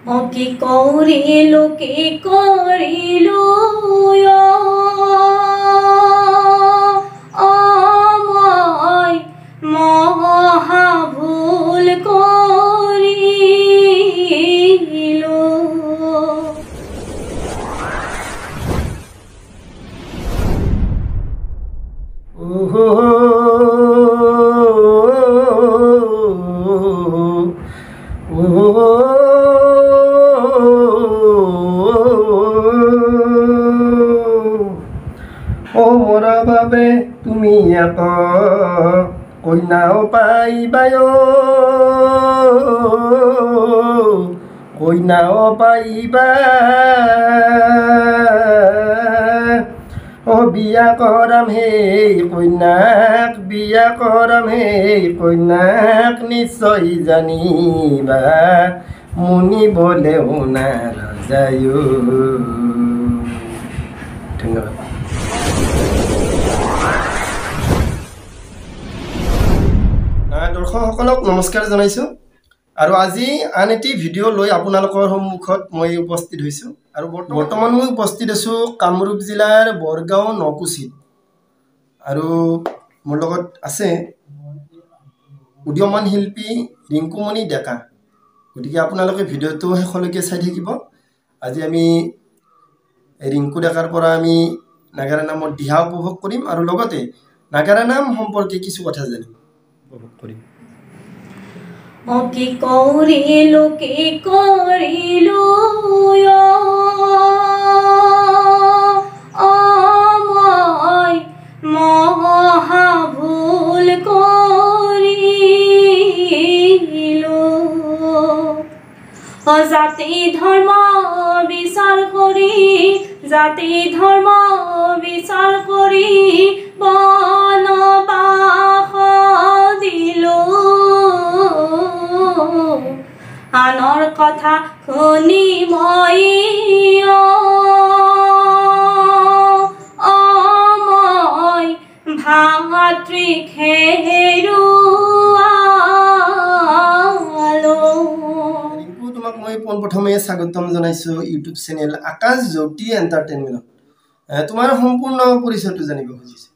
কি কৰিলো মই মহা ভুল কৰিলো। মোৰা বাবে তুমি এত কইনাও পাইবায়, কইনাও পাইবা। বিয়া কৰাম হেই কইনাক, বিয়া কৰাম হেই কইনাক, নিশ্চয় জানিবা মুনি বলেও নাযায়। ধন্যবাদ। দৰ্শকসকলক নমস্কাৰ জনাইছোঁ আৰু আজি আন এটি ভিডিঅ' লৈ আপোনালোকৰ সন্মুখত মই উপস্থিত হৈছোঁ। আৰু বৰ্তমান মই উপস্থিত আছোঁ কামৰূপ জিলাৰ বৰগাঁও নকুচিত। আৰু মোৰ লগত আছে উদীয়মান শিল্পী ৰিংকুমণি ডেকা। গতিকে আপোনালোকে ভিডিঅ'টো শেষলৈকে চাই থাকিব। আজি আমি ৰিংকু ডেকাৰ পৰা আমি নাগাৰা নামৰ দিহা উপভোগ কৰিম আৰু লগতে নাগাৰা নাম সম্পৰ্কে কিছু কথা জানিম, উপভোগ কৰিম। কি কৰিলো মই মহা ভুল কৰিলো। জাতি ধৰ্ম বিচাৰ কৰি, জাতি ধৰ্ম বিচাৰ কৰি বনবাস দিলো। আনৰ কথা শুনি মই মই ভাতৃক হেৰুৱালো। তোমাক মই পোনপ্ৰথমে স্বাগতম জনাইছোঁ ইউটিউব চেনেল আকাশ জ্যোতি এণ্টাৰটেইনমেণ্টত। তোমাৰ সম্পূৰ্ণ পৰিচয়টো জানিব খুজিছোঁ।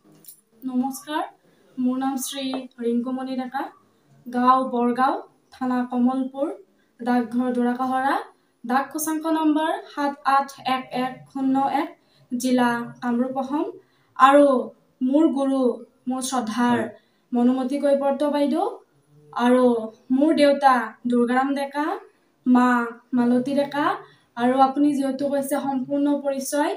নমস্কাৰ, মোৰ নাম শ্ৰী ৰিংকুমণি ডেকা, গাঁও বৰগাঁও, থানা কমলপুৰ, ডাকঘৰ দোৰাকাহৰা, ডাক সূচাংক নম্বৰ 781101, জিলা কামৰূপ অসম। আৰু মোৰ গুৰু, মোৰ শ্ৰদ্ধাৰ মনুমতী কৈৱৰ্ত বাইদেউ, আৰু মোৰ দেউতা দুৰ্গাৰাম ডেকা, মা মালতী ডেকা। আৰু আপুনি যিহেতু কৈছে সম্পূৰ্ণ পৰিচয়,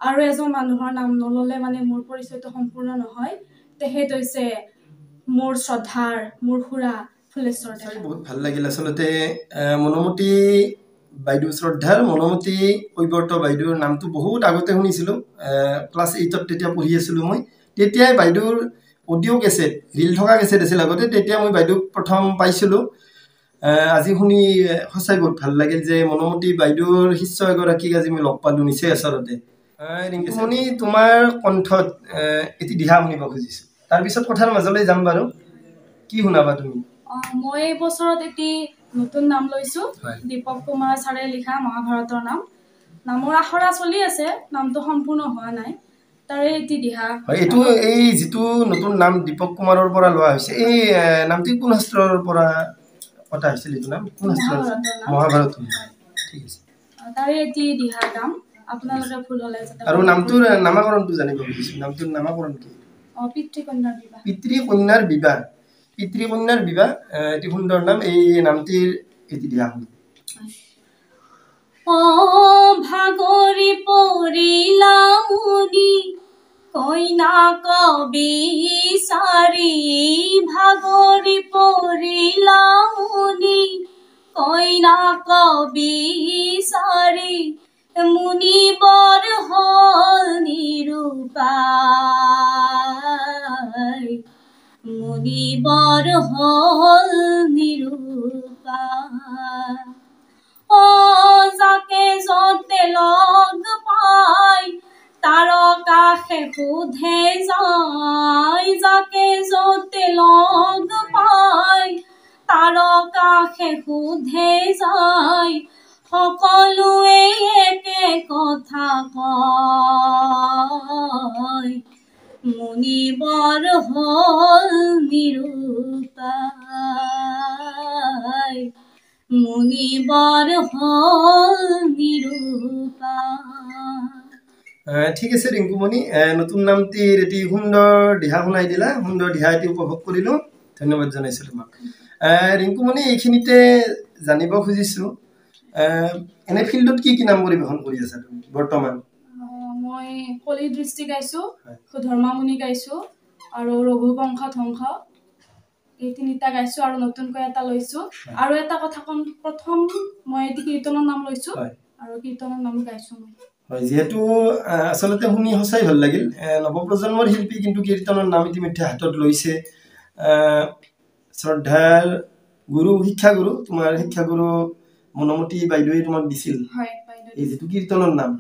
আৰু এজন মানুহৰ নাম নল'লে মানে মোৰ পৰিচয়টো সম্পূৰ্ণ নহয়। তেখেত হৈছে মোৰ শ্ৰদ্ধাৰ মোৰ খুৰা ফুলেশ্বৰ ডেকা। বহুত ভাল লাগিল আচলতে মনুমতী বাইদেউ, শ্ৰদ্ধাৰ মনুমতী কৈৱৰ্ত বাইদেউৰ নামটো বহুত আগতে শুনিছিলোঁ। ক্লাছ 8ত তেতিয়া পঢ়ি আছিলোঁ মই। তেতিয়াই বাইদেউৰ অডিঅ' কেছেট, ৰিল থকা কেছেট আছিল আগতে, তেতিয়া মই বাইদেউক প্ৰথম পাইছিলোঁ। আজি শুনি সঁচাই বহুত ভাল লাগিল যে মনুমতী বাইদেউৰ শিষ্য এগৰাকীক আজি মই লগ পালোঁ নিচেই আচলতে। ৰিংকুমণি, তোমাৰ কণ্ঠত এটি দিহা শুনিব খুজিছোঁ। তাৰপিছত কথাৰ মাজলৈ যাম বাৰু। কি শুনাবা তুমি? মই এই বছৰত এটি নতুন নাম লৈছোঁ, দীপক কুমাৰ ছাৰে লিখা মহাভাৰতৰ নাম। নামৰ আখৰা চলি আছে, নামটো সম্পূৰ্ণ হোৱা নাই। তাৰে এটি দিহা। এইটো এই যিটো নতুন নাম দীপক কুমাৰৰ পৰা লোৱা হৈছে, এই নামটো কোন শাস্ত্ৰৰ পৰা কথা হৈছিল? এইটো নাম কোন শাস্ত্ৰৰ? মহাভাৰত। ঠিক আছে। তাৰে এটি দিহাৰ নাম আপোনালোকে ভুল হ'লে আৰু নামটোৰ নামাকৰণটো জানিব খুজিছোঁ। নামটোৰ নামাকৰণ কি? পিতৃকন্যাৰ বিবাহ। পিতৃকন্যাৰ বিবাহ, পিতৃকন্যাৰ বিবাহ, এটি সুন্দৰ নাম। এই নামটিৰ এটি দিহা শুনো। ভাগৰি পৰিলা মুনি কইনাক বিচাৰি, ভাগৰি পৰিলা মুনি কইনাক বিচাৰি, মুনিবৰ হ'ল নিৰুপায়, মুনিবৰ হ'ল নিৰুপায়। যাকে যতে লগ পাই তাৰ কাষে সোধে যায়, যাকে যতে লগ পাই তাৰ কাষে সোধে যায়, সকলোৱে একে কথা কয় মুনিবৰ হ'ল নিৰুপায় মুনিবৰ হ'ল নিৰুপায় ঠিক আছে ৰিংকুমণি নতুন নামটিৰ এটি সুন্দৰ দিহা শুনাই দিলা সুন্দৰ দিহা এটি উপভোগ কৰিলোঁ ধন্যবাদ জনাইছোঁ তোমাক ৰিংকুমণি এইখিনিতে জানিব খুজিছোঁ এনে ফিল্ডত কি নাম পৰিৱেশন কৰি আছা তুমি বৰ্তমান মই কলি দৃষ্টি গাইছোঁ ধৰ্মামুনি গাইছোঁ আৰু ৰঘুবংশ ধ্বংস এই তিনিটা গাইছোঁ আৰু নতুনকৈ এটা লৈছোঁ আৰু এটা কথা ক'ম প্ৰথম মই এটি কীৰ্তনৰ নাম লৈছোঁ আৰু কীৰ্তনৰ নাম গাইছোঁ মই হয় যেহেতু আচলতে শুনি সঁচাই ভাল লাগিল নৱপ্ৰজন্মৰ শিল্পী কিন্তু কীৰ্তনৰ নাম ইতিমধ্যে হাতত লৈছে শ্ৰদ্ধাৰ গুৰু শিক্ষাগুৰু তোমাৰ শিক্ষাগুৰু মনমতি বাইদেৱে তোমাক দিছিল এই যিটো কীৰ্তনৰ নাম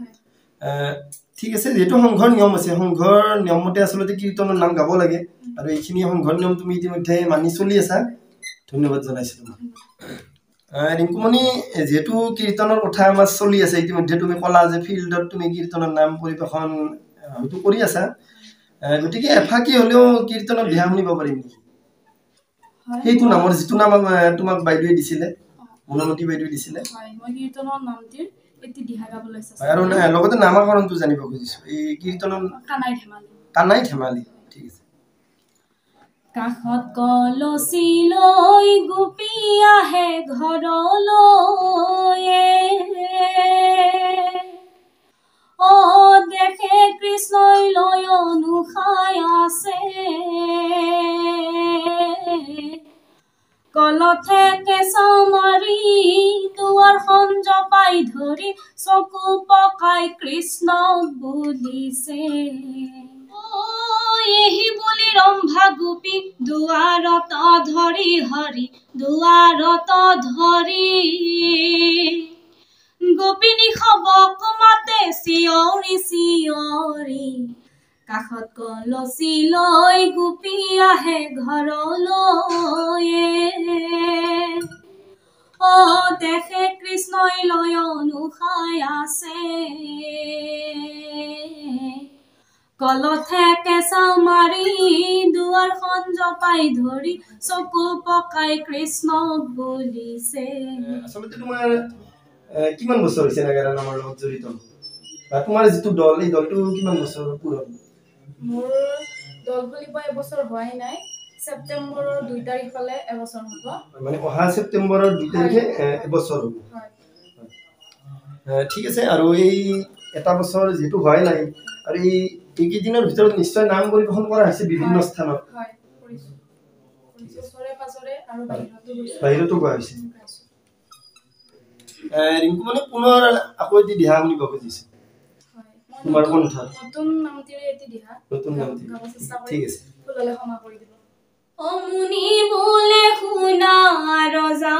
ঠিক আছে যেহেতু সংঘৰ নিয়ম আছে সংঘৰ নিয়ম মতে আচলতে কীৰ্তনৰ নাম গাব লাগে আৰু এইখিনি সংঘৰ নিয়ম তুমি ইতিমধ্যে মানি চলি আছা ধন্যবাদ জনাইছোঁ তোমাক ৰিংকুমণি যেহেতু কীৰ্তনৰ কথা আমাৰ চলি আছে ইতিমধ্যে তুমি ক'লা যে ফিল্ডত তুমি কীৰ্তনৰ নাম পৰিৱেশন হয়তো কৰি আছা গতিকে এফাকি হ'লেও কীৰ্তনৰ দিহা শুনিব পাৰিম নেকি সেইটো নামৰ যিটো নাম তোমাক বাইদেৱে দিছিলে মনমতি বাইদেৱে দিছিলে মই কীৰ্তনৰ নামটিৰ এটি দিহা গাবলৈ চেষ্টা আৰু লগতে নামাকৰণটো জানিব খুজিছোঁ এই কীৰ্তনৰ কানাই ধেমালি ঠিক আছে কাষত কলচি লৈ গোপী আহে ঘৰলৈ অ দেখে কৃষ্ণই লৈ অনুখাই আছে কলতে কেঁচা মাৰি দুৱাৰখন জপাই ধৰি চকু পকাই কৃষ্ণক বুলিছে এহি বুলি ৰম্ভা গোপী দুৱাৰত ধৰি হৰি দুৱাৰত ধৰি গোপিনী খবক মাতে চিঞৰি চিঞৰি কাষত কলচি লৈ গোপী আহে ঘৰলৈ অ দেখে কৃষ্ণই লৈ অনুখাই আছে কলতে কেঁচা মাৰি দুৱাৰখন জপাই ধৰি চকু পকাই কৃষ্ণক বুলিছে আচলতে তোমাৰ কিমান বছৰ হৈছে নাগাৰা নামৰ লগত জড়িত বা তোমাৰ যিটো দল এই দলটো কিমান বছৰ পুৰণ মোৰ দল খুলিব এবছৰ হোৱাই নাই ছেপ্টেম্বৰৰ 2 তাৰিখলৈ এবছৰ হ'ব মানে অহা ছেপ্টেম্বৰৰ 2 তাৰিখে এবছৰ হ'ব ঠিক আছে আৰু এই এটা বছৰ যেহেতু হোৱাই নাই আৰু এই এইকেইদিনৰ ভিতৰত নিশ্চয় নাম পৰিৱেশন কৰা হৈছে বিভিন্ন স্থানত বাহিৰতো গোৱা হৈছে ৰিংকুমণি পুনৰ আকৌ এটি দিহা শুনিব খুজিছোঁ তোমাৰ কণ্ঠত নতুন নামটিৰে এটি দিহা নতুন নামটি ঠিক আছে ফুললে ক্ষমা কৰি দিব অমুনি বোলে শুনা ৰজা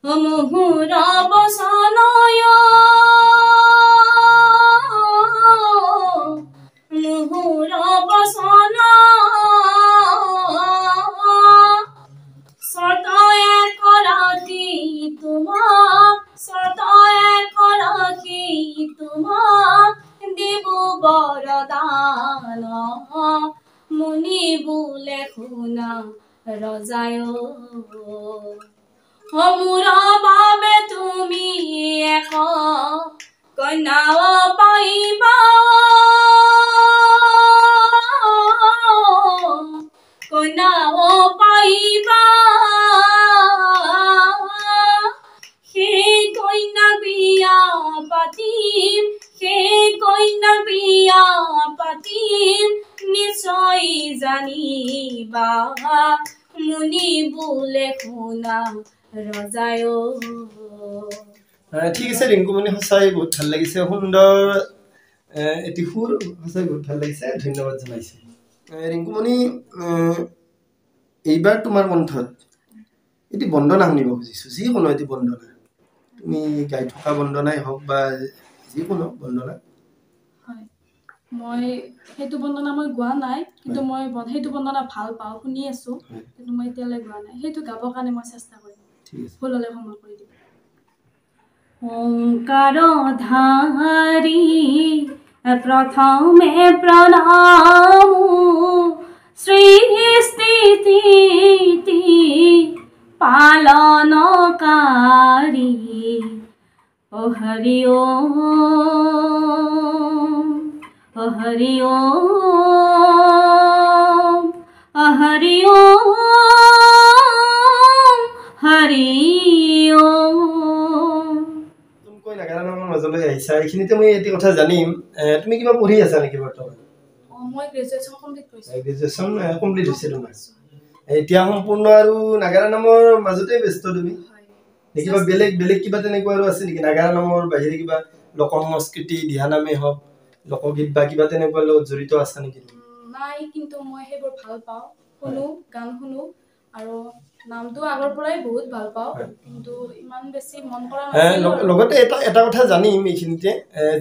মুহুৰ বচনয় মুহুৰ বচন চৰ্তয়ে কৰাখি তোমাক চৰ্তয়ে কৰাখি তোমাক দিব বৰদান মুনি বোলে শুনা ৰজায় মোৰ বাবে তুমি এক কন্যা পাইবা কন্যা পাইবা সেই কন্যা বিয়া পাতিম সেই কন্যা বিয়া পাতিম নিশ্চয় জানিবা মুনি বোলে শুনা ৰজায় ঠিক আছে ৰিংকুমণি সঁচাই বহুত ভাল লাগিছে সুন্দৰ এটি সুৰ সঁচাই বহুত ভাল লাগিছে ধন্যবাদ জনাইছোঁ ৰিংকুমণি এইবাৰ তোমাৰ কণ্ঠত এটি বন্দনা শুনিব খুজিছোঁ যিকোনো এটি বন্দনা তুমি গাই থকা বন্দনাই হওক বা যিকোনো বন্দনা মই সেইটো বন্দনা মই গোৱা নাই কিন্তু মই সেইটো বন্দনা ভাল পাওঁ শুনি আছোঁ কিন্তু মই এতিয়ালৈ গোৱা নাই সেইটো গাবৰ কাৰণে মই চেষ্টা কৰিম ভুল হ'লে ক্ষমা কৰি দিব ओंकारधारी प्रथमे प्रणाम सृष्टि पालनकारी ओ हरि ओम ओ हरि ओम ओ हरि ओम हरि ओम। তুমি নাগাৰা নামৰ মাজলৈ আহিছা, এইখিনিতে মই এটি কথা জানিম, তুমি কিবা পঢ়ি আছা নেকি বৰ্তমান? মই গ্ৰেজুৱেশ্যন কমপ্লিট কৰিছোঁ। গ্ৰেজুৱেশ্যন কমপ্লিট হৈছে তোমাৰ? এতিয়া সম্পূৰ্ণ আৰু নাগাৰা নামৰ মাজতে ব্যস্ত তুমি? কিবা বেলেগ বেলেগ কিবা তেনেকুৱা আৰু আছে নেকি নাগাৰা নামৰ বাহিৰে? কিবা লোক সংস্কৃতি দিহানামে হওক, লোকগীত বা কিবা তেনেকুৱা লগত জড়িত আছে নেকি? নাই, কিন্তু মই সেইবোৰ ভাল পাওঁ, শুনো, গান শুনো, আৰু নামটো আগৰ পৰাই বহুত ভাল পাওঁ, কিন্তু ইমান বেছি মন কৰা নাছিলোঁ। লগতে এটা কথা জানিম এইখিনিতে,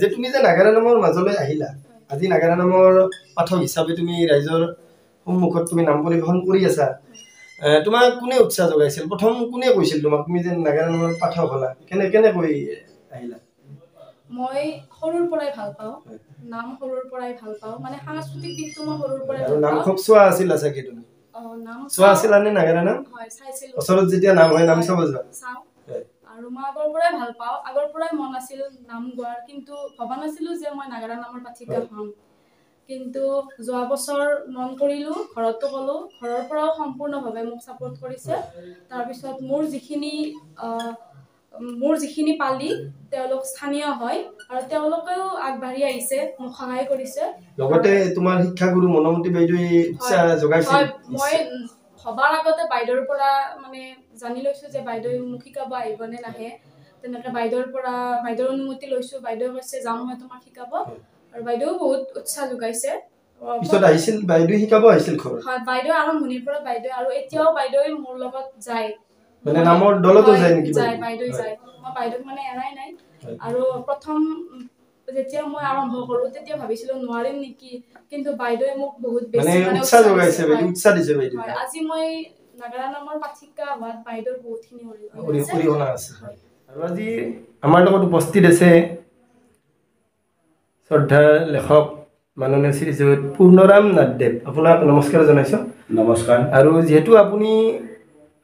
যে তুমি যে নাগাৰা নামৰ মাজলৈ আহিলা, আজি নাগাৰা নামৰ পাঠক হিচাপে তুমি ৰাইজৰ সন্মুখত তুমি নাম পৰিৱেশন কৰি আছা, তোমাক কোনে উৎসাহ যোগাইছিল? প্ৰথম কোনে কৈছিল তোমাক তুমি যে নাগাৰা নামৰ পাঠক হলা? কেনেকৈ আহিলা? মই সৰুৰ পৰাই ভাল পাওঁ নাম, সৰুৰ পৰাই ভাল পাওঁ, মানে সাংস্কৃতিক দিশটো মই সৰুৰ পৰাই ভাল পাওঁ। নাম খুব চোৱা আছিল চাগে তুমি? নাম চোৱা আছিলা নে নাগাৰা নাম? হয়, চাইছিলোঁ। ওচৰত যেতিয়া নাম হয় নাম চাব যোৱা? চাওঁ, আৰু মই আগৰ পৰাই ভাল পাওঁ, আগৰ পৰাই মন আছিল নাম গোৱাৰ, কিন্তু ভবা নাছিলোঁ যে মই নাগাৰা নামৰ পাঠিকা হ'ম। কিন্তু যোৱা বছৰ মন কৰিলোঁ, ঘৰতো ক'লোঁ, ঘৰৰ পৰাও সম্পূৰ্ণভাৱে মোক ছাপোৰ্ট কৰিছে। তাৰপিছত মোৰ যিখিনি পালি তেওঁলোক স্থানীয় হয়, আৰু তেওঁলোকেও আগবাঢ়ি আহিছে, মোক সহায় কৰিছে। লগতে তোমাৰ শিক্ষাগুৰু মনমতি বাইদেৱে উৎসাহ যোগাইছিল? মই ভবাৰ আগতে বাইদেউৰ পৰা মানে জানি লৈছোঁ যে বাইদেৱে মোক শিকাব আহিব নে নাহে। তেনেকৈ বাইদেউৰ অনুমতি লৈছোঁ, বাইদেৱে কৈছে যাম মই তোমাক শিকাব, আৰু বাইদেৱেও বহুত উৎসাহ যোগাইছে। পিছত আহিছিল বাইদেউ শিকাব আহিছিল ঘৰত? হয়, বাইদেউ আৰম্ভণিৰ পৰা বাইদেউ, আৰু এতিয়াও বাইদেৱে মোৰ লগত যায়, মানে নামৰ দলতো যায় নেকি? বাইদেউ যায়, মই বাইদেউক মানে এৰাই নাই। আৰু প্ৰথম যেতিয়া মই আৰম্ভ কৰোঁ তেতিয়া ভাবিছিলোঁ নোৱাৰিম নেকি, কিন্তু বাইদেৱে মোক বহুত বেছি মানে উৎসাহ যোগাইছে, উৎসাহ দিছে বাইদেউ। আজি মই নাগাৰা নামৰ পাঠিকা হোৱাত বাইদেউৰ বহুতখিনি অৰিহণা আছে। আৰু আজি আমাৰ লগত উপস্থিত আছে শ্ৰদ্ধাৰ লেখক মাননীয় শ্ৰীযুত পূৰ্ণৰাম নাথদেৱ, আপোনাক নমস্কাৰ জনাইছোঁ। নমস্কাৰ। আৰু যিহেতু আপুনি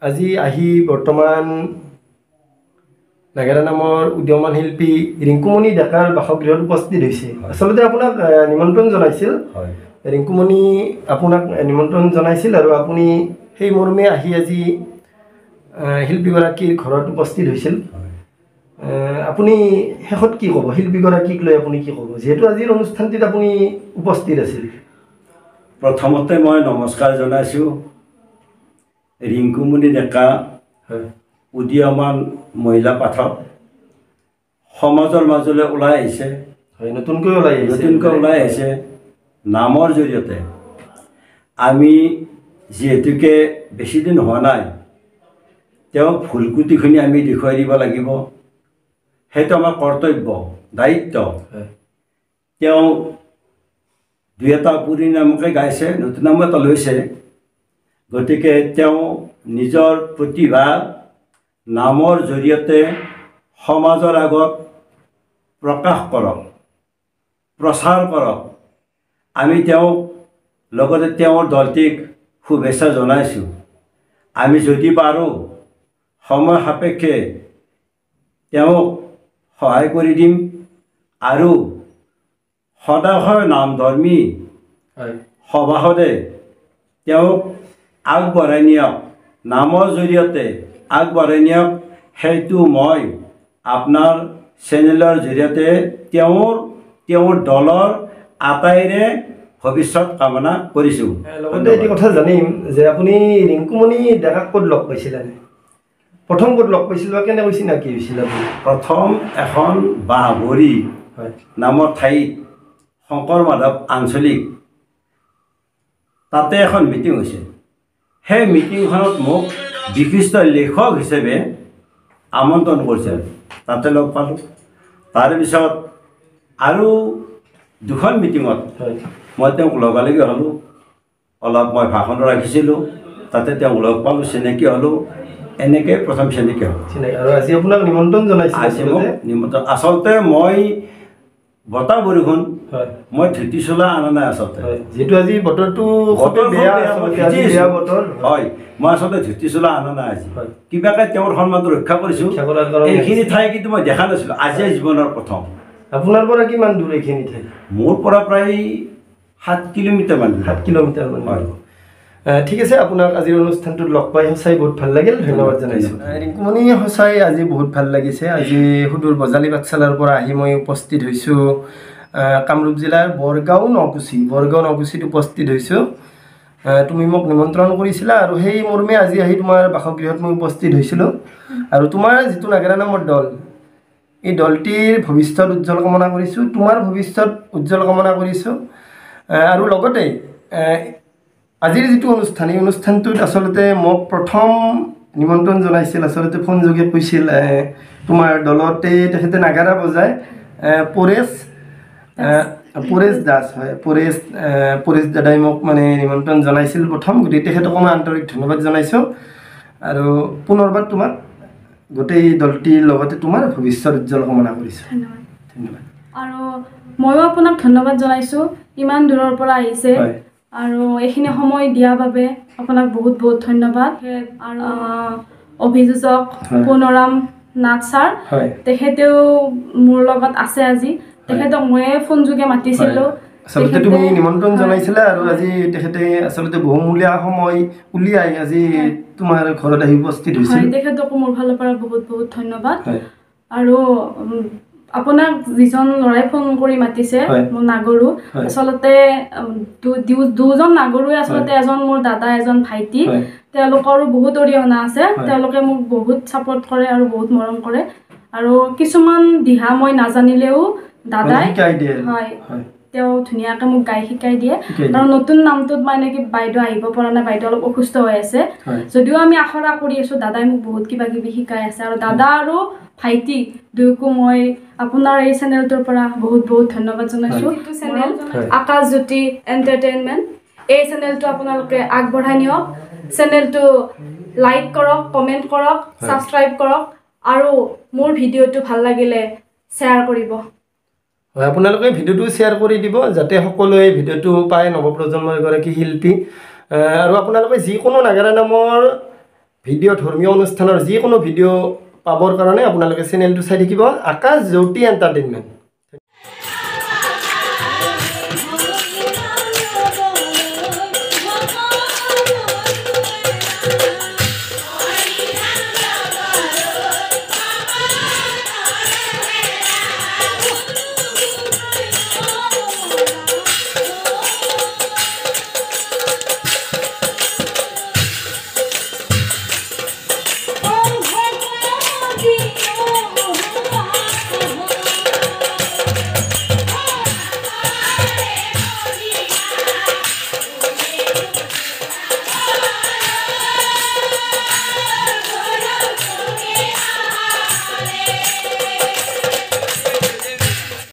আজি আহি বৰ্তমান নাগাৰা নামৰ উদীয়মান শিল্পী ৰিংকুমণি ডেকাৰ বাসগৃহত উপস্থিত হৈছে, আচলতে আপোনাক নিমন্ত্ৰণ জনাইছিল। ৰিংকুমণি আপোনাক নিমন্ত্ৰণ জনাইছিল, আৰু আপুনি সেই মৰ্মে আহি আজি শিল্পীগৰাকীৰ ঘৰত উপস্থিত হৈছিল। আপুনি শেষত কি ক'ব? শিল্পীগৰাকীক লৈ আপুনি কি ক'ব, যিহেতু আজিৰ অনুষ্ঠানটিত আপুনি উপস্থিত আছিল? প্ৰথমতে মই নমস্কাৰ জনাইছোঁ ৰিংকুমণি ডেকা, উদীয়মান মহিলা পাঠক, সমাজৰ মাজলৈ ওলাই আহিছে, নতুনকৈ ওলাই আহিছে নামৰ জৰিয়তে। আমি যিহেতুকে বেছিদিন হোৱা নাই, তেওঁক ফুলকুটিখিনি আমি দেখুৱাই দিব লাগিব, সেইটো আমাৰ কৰ্তব্য, দায়িত্ব। তেওঁ দুই এটা পুৰণি নামকে গাইছে, নতুন নাম এটা লৈছে, গতিকে তেওঁ নিজৰ প্ৰতিভা নামৰ জৰিয়তে সমাজৰ আগত প্ৰকাশ কৰক, প্ৰচাৰ কৰক। আমি তেওঁক লগতে তেওঁৰ দলটিক শুভেচ্ছা জনাইছোঁ। আমি যদি পাৰোঁ সময় সাপেক্ষে তেওঁক সহায় কৰি দিম, আৰু সদাশয় নামধৰ্মী সভাসদে তেওঁক আগবঢ়াই নিয়ক, নামৰ জৰিয়তে আগবঢ়াই নিয়ক, সেইটো মই আপোনাৰ চেনেলৰ জৰিয়তে তেওঁৰ দলৰ আটাইৰে ভৱিষ্যত কামনা কৰিছোঁ। লগতে এটি কথা জানিম যে আপুনি ৰিংকুমণি ডেকাক ক'ত লগ পাইছিলে? প্ৰথম ক'ত লগ পাইছিল বা কেনেকৈ চিনাকি হৈছিল আপুনি? প্ৰথম এখন বাঁহবৰী নামৰ ঠাইত শংকৰ মাধৱ আঞ্চলিক, তাতে এখন মিটিং হৈছে। সেই মিটিংখনত মোক বিশিষ্ট লেখক হিচাপে আমন্ত্ৰণ কৰিছে, তাতে লগ পালোঁ। তাৰপিছত আৰু দুখন মিটিঙত মই তেওঁক লগালগি হ'লোঁ, অলপ মই ভাষণ ৰাখিছিলোঁ, তাতে তেওঁক লগ পালোঁ, চিনাকি হ'লোঁ। এনেকৈ প্ৰথম চিনাকি হ'ল। আৰু আজি আপোনাক নিমন্ত্ৰণ জনাইছে? আজি মোক নিমন্ত্ৰণ, আচলতে মই বতাহ বৰষুণ মই ধুতি চোলা অনা নাই আচলতে, যিহেতু আজি বতৰটো বেয়া, হয় মই আচলতে ধুতি চোলা অনা নাই আজি, কিবাকে তেওঁৰ সন্মানটো ৰক্ষা কৰিছোঁ। এইখিনি ঠাই কিন্তু মই দেখা নাছিলোঁ, আজিয়ে জীৱনৰ প্ৰথম। আপোনাৰ পৰা কিমান দূৰ এইখিনি ঠাই? মোৰ পৰা প্ৰায় 7 কিলোমিটাৰমান। 7 কিলোমিটাৰমান, হয়। ঠিক আছে, আপোনাক আজিৰ অনুষ্ঠানটোত লগ পাই সঁচাই বহুত ভাল লাগিল, ধন্যবাদ জনাইছোঁ। ৰিংকুমণি, সঁচাই আজি বহুত ভাল লাগিছে। আজি সুদূৰ বজালী পাঠশালাৰ পৰা আহি মই উপস্থিত হৈছোঁ কামৰূপ জিলাৰ বৰগাঁও নকুচিত উপস্থিত হৈছোঁ। তুমি মোক নিমন্ত্ৰণ কৰিছিলা আৰু সেই মৰ্মে আজি আহি তোমাৰ বাসগৃহত মই উপস্থিত হৈছিলোঁ। আৰু তোমাৰ যিটো নাগেৰা নামৰ দল, এই দলটিৰ ভৱিষ্যত উজ্জ্বল কামনা কৰিছোঁ, তোমাৰ ভৱিষ্যত উজ্জ্বল কামনা কৰিছোঁ। আৰু লগতে আজিৰ যিটো অনুষ্ঠান, এই অনুষ্ঠানটোত আচলতে মোক প্ৰথম নিমন্ত্ৰণ জনাইছিল, আচলতে ফোনযোগে কৈছিল তোমাৰ দলতে তেখেতে নাগাৰা বজায়, পৰেশ দাস, হয়, পৰেশ দাদাই মোক মানে নিমন্ত্ৰণ জনাইছিল প্ৰথম। গতিকে তেখেতকো মই আন্তৰিক ধন্যবাদ জনাইছোঁ। আৰু পুনৰবাৰ তোমাক গোটেই দলটিৰ লগতে তোমাৰ ভৱিষ্যত উজ্জ্বল কামনা কৰিছোঁ। ধন্যবাদ। আৰু ময়ো আপোনাক ধন্যবাদ জনাইছোঁ, ইমান দূৰৰ পৰা আহিছে আৰু এইখিনি সময় দিয়াৰ বাবে আপোনাক বহুত বহুত ধন্যবাদ। আৰু অভিযোজক পুনৰাম নাথ ছাৰ, তেখেতেও মোৰ লগত আছে আজি, তেখেতক ময়ে ফোনযোগে মাতিছিলোঁ। আচলতে তুমি নিমন্ত্ৰণ জনাইছিলা আৰু আজি তেখেতে আচলতে বহুমূলীয়া সময় উলিয়াই আজি তোমাৰ ঘৰত আহি উপস্থিত হৈছে। তেখেতকো মোৰ ফালৰ পৰা বহুত বহুত ধন্যবাদ। আৰু আপোনাক যিজন ল'ৰাই ফোন কৰি মাতিছে, মোৰ নাগৰু, আচলতে দুজন নাগৰুৱে আচলতে এজন মোৰ দাদা, এজন ভাইটি, তেওঁলোকৰো বহুত অৰিহণা আছে। তেওঁলোকে মোক বহুত ছাপোৰ্ট কৰে আৰু বহুত মৰম কৰে। আৰু কিছুমান দিহা মই নাজানিলেও দাদাই, হয়, তেওঁ ধুনীয়াকৈ মোক গাই শিকাই দিয়ে। আৰু নতুন নামটোত মই এনেকৈ বাইদেউ আহিব পৰা নাই, বাইদেউ অলপ অসুস্থ হৈ আছে, যদিও আমি আখৰা কৰি আছোঁ, দাদাই মোক বহুত কিবা কিবি শিকাই আছে। আৰু দাদা আৰু ভাইটি দুয়োকো মই আপোনাৰ এই চেনেলটোৰ পৰা বহুত বহুত ধন্যবাদ জনাইছোঁ। এইটো চেনেল আকাশজ্যোতি এণ্টাৰটেইনমেণ্ট, এই চেনেলটো আপোনালোকে আগবঢ়াই নিয়ক। চেনেলটো লাইক কৰক, কমেণ্ট কৰক, ছাবস্ক্ৰাইব কৰক আৰু মোৰ ভিডিঅ'টো ভাল লাগিলে শ্বেয়াৰ কৰিব। হয়, আপোনালোকে ভিডিঅ'টো শ্বেয়াৰ কৰি দিব যাতে সকলোৱে ভিডিঅ'টো পায়, নৱপ্ৰজন্মৰ এগৰাকী শিল্পী। আৰু আপোনালোকে যিকোনো নাগাৰা নামৰ ভিডিঅ', ধৰ্মীয় অনুষ্ঠানৰ যিকোনো ভিডিঅ' পাবৰ কাৰণে আপোনালোকে চেনেলটো চাই থাকিব, আকাশজ্যোতি এণ্টাৰটেইনমেণ্ট।